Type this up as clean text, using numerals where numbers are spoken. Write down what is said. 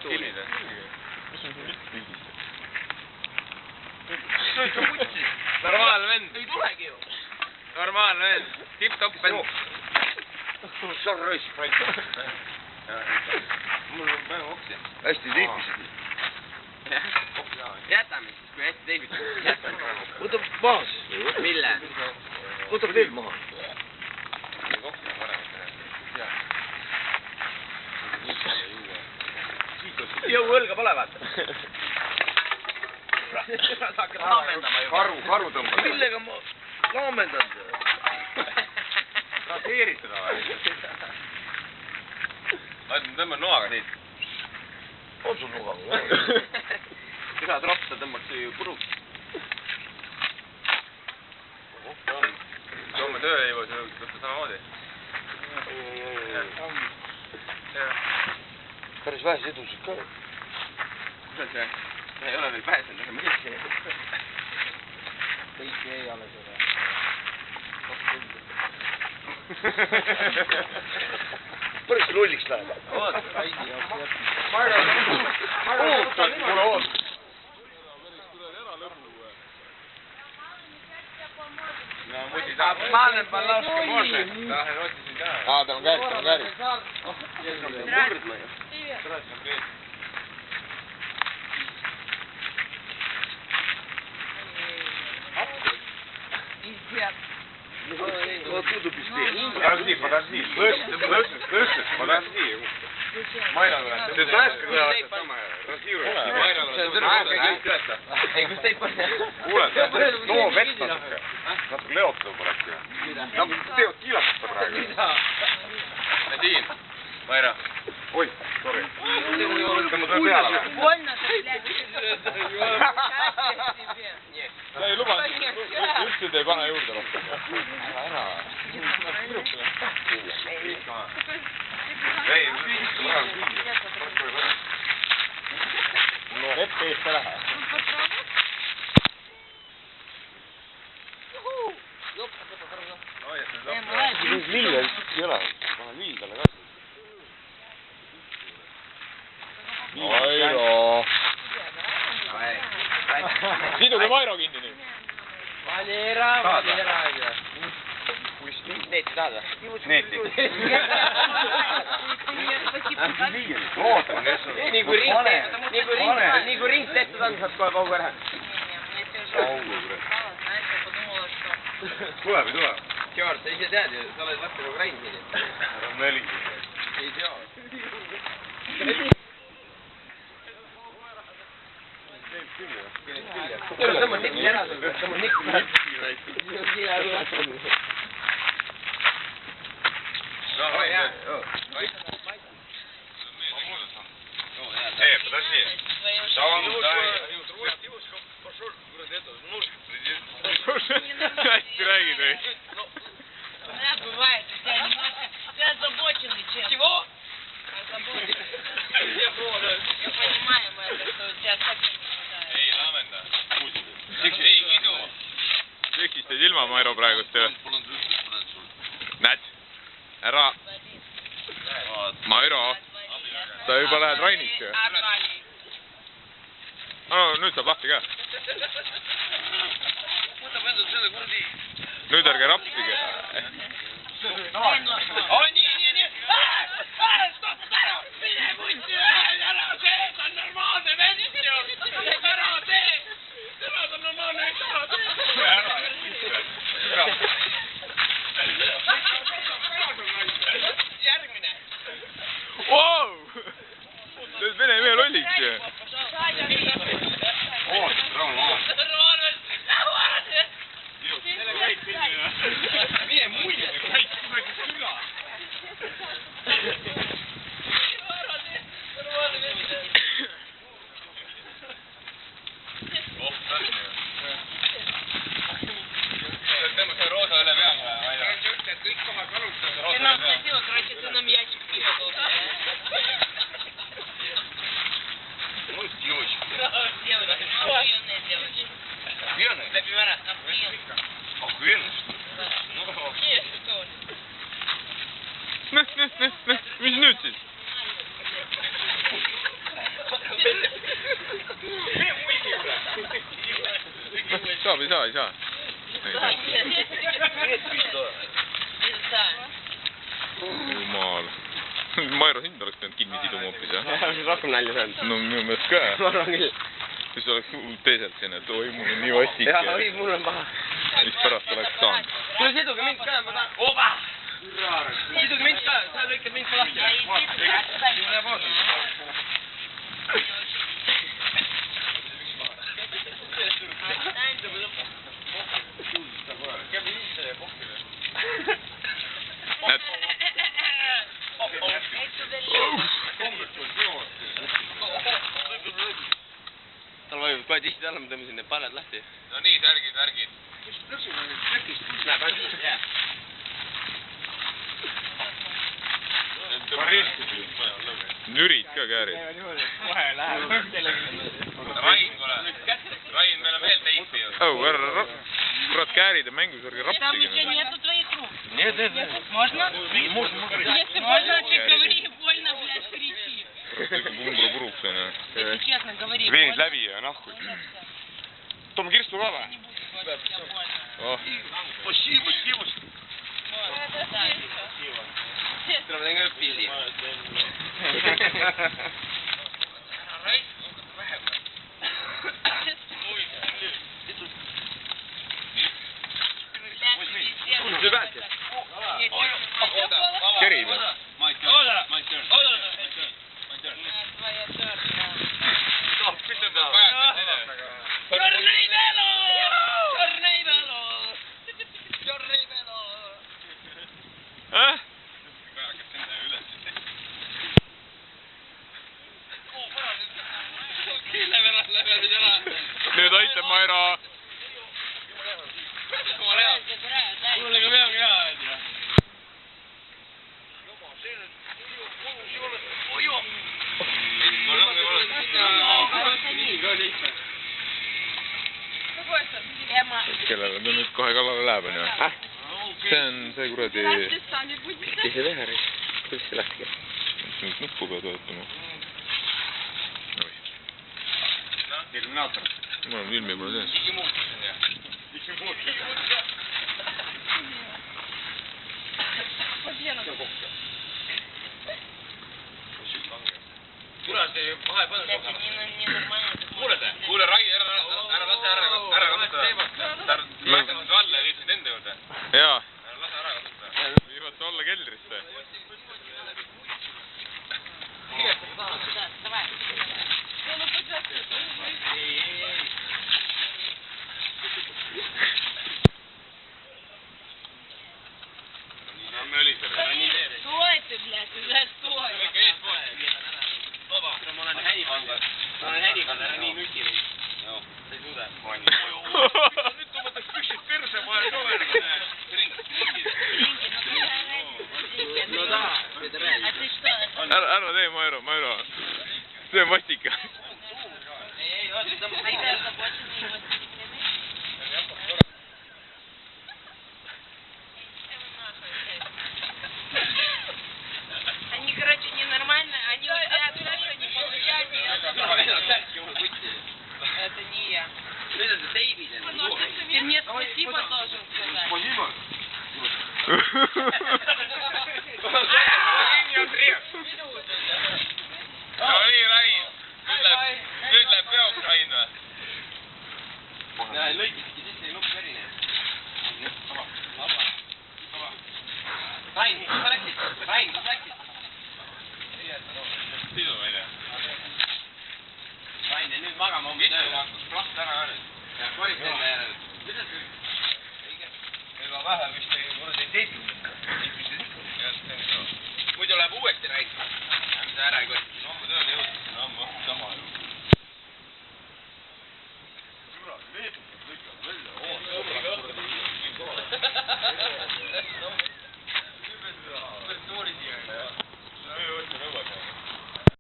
filmid või? Normaalne vend. Ei tulegi ju. Normaalne vend. Tipp-topp vend. See on raisk. Mul on väga oksi. Hästi teipisid. Jätame siis, kui hästi teibitud. Võta maha siis. Mille? Võta veel maha. Oksi on parem. Jõu õlga pole vaata. Karu tõmbab. Millega ma laamendan? Raseerid seda või? Ma tõmban noaga siit. On sul nuga? Üha tropsa tõmbaks ju puruks. Soome tööleivu, see võtta samamoodi. Päris vähes edusid ka. Kuidas see? See ei ole veel pääsenud, aga mõistki. Kõiki ei ole seda. Päris lulliks läheb. Oot, Raidi jaoks jätnud. Oota, kuule oot. no muidu tahab. Ma olen Pallauska moorse. Tahan otsisin ka. Tal on käed. Murdma ju. Вот тут быстрее. Подожди. Слышишь? Подожди. Майра, ты знаешь, когда это самое разъюрит? Майра, ei, kus teid pole? Kuule, too vett natuke. Natuke leotada poleks ju. Nad teevad kiilatust praegu. Надин, Майра. Oi, sorry. Tõmba töö peale või? Больно стрелять. Sa ei luba, üldse te ei pane juurde rohkem. Ära. Ei, no, vett eest ära. Lille ei ole. Pane lill talle ka. Mairo. Siduge Mairo kinni nüüd. Valera. Neeti tahad või? Neeti. Nii kui ring tehtud on, saad kohe paugu ära. Tuleb või tule? Georg, sa ise tead ju, sa oled varsti nagu Rain siin. Ära on 40. Ei tea. Tõmba nikki ära, tõmba nikki. Подожди. Да он, Настя räägid või? Да, бывает, у тебя немножко... Ты озабоченный чем? Чего? Озабоченный. Я понимаю, что у тебя совсем не хватает. Ei, laamenda. Ei, idu. Tükistad ilma Mairo praegust või? Näed. Ära. Mairo. Sa juba lähed Rainiks ju. No, nüüd saab lahti ka. Nüüd ärge rapsige. Oi, nii. Stopp ära! Mine vutti! Ära tee! See on normaalne vend ju! Ära tee! Tema on normaalne vend! Järgmine! Wow! See on vene mehe lolliks ju. Mine muide! Käid kuidagi süga! Tõmba see roosa üle peale. Kõik kohad valutab. Ты нам сходила, короче, ты нам ящик пива должен. Ну, девочка. Девочка, охуенная девочка. Охуенная? Для пивара, охуенная. Охуенная, что ли? Ну, Есть, что ли? mis nüüd siis? ei saa. Jumal. Mairo, sind oleks pidanud kinni siduma hoopis, jah? Rohkem nalja saanud. No minu meelest ka. Ma arvan küll. Siis oleks teiselt siin, et oi, mul on nii vastik. Jaa, oi, mul on paha. Siis pärast oleks saanud. Kuule, siduge mind ka, ma tahan... Oba! Siduge mind ka, sa lõikad mind ka lahti. Tal vajub kohe tihti alla, ma tõmbasin need paled lahti. No nii, värgid. Näeb, ainult jää. Nürid ka käärid. Rain, kuule. Rain, meil on veel teipi ju. Oh, ära, kurat, käärid ja mängusärgi Там rapsigi. еще нету твоих рук. Нет. Можно? Если можно, ты говори, больно, блядь, кричи. Umbru puruks on, jah. Если честно, говори. Veenid läbi ja nahku. Toome kirstu ka või? Oh. Tuleb teen ka pildi. Kus see päästis? Kerib. Nüüd aitab Mairo. Mulle ka peagi hea, et jah. Kellele ta nüüd kohe kallale läheb, on ju? See on see kuradi... Mis see teha, Reis? Kuidas see lahti käib? Nüüd nuppu pead võetama. Terminaator. Mul on filmi pole sees. Kuule, Rai, ära lase ära kasutada. Ma hakkan alla ja viitsin enda juurde. Jaa. Ära lase ära kasutada. Viivad olla keldrisse. Стой ты, блядь, уже стой. Ma olen hädikanne, ära nii nuti. Sa ei suuda. Nüüd tõmmatakse püksid perse, ma olen kõverga. Ringi, no ты räägid. No taha, mida räägid? А ты что? Ära tee, Mairo. See on vastika. Ei, oota, ta Мои озабоченные его степены. Они, короче, ненормально, они удивляют, что не получают, это не я. Ты мне спасибо должен сказать. No nii, Rain. Nüüd läheb peoks Rain või? Lõikiski sisse, ei nupp verine. Rain, mis sa läksid? Sidu, ma ei tea. Rain, ja nüüd magama homme töö. Plast ära ka nüüd. Ja koristan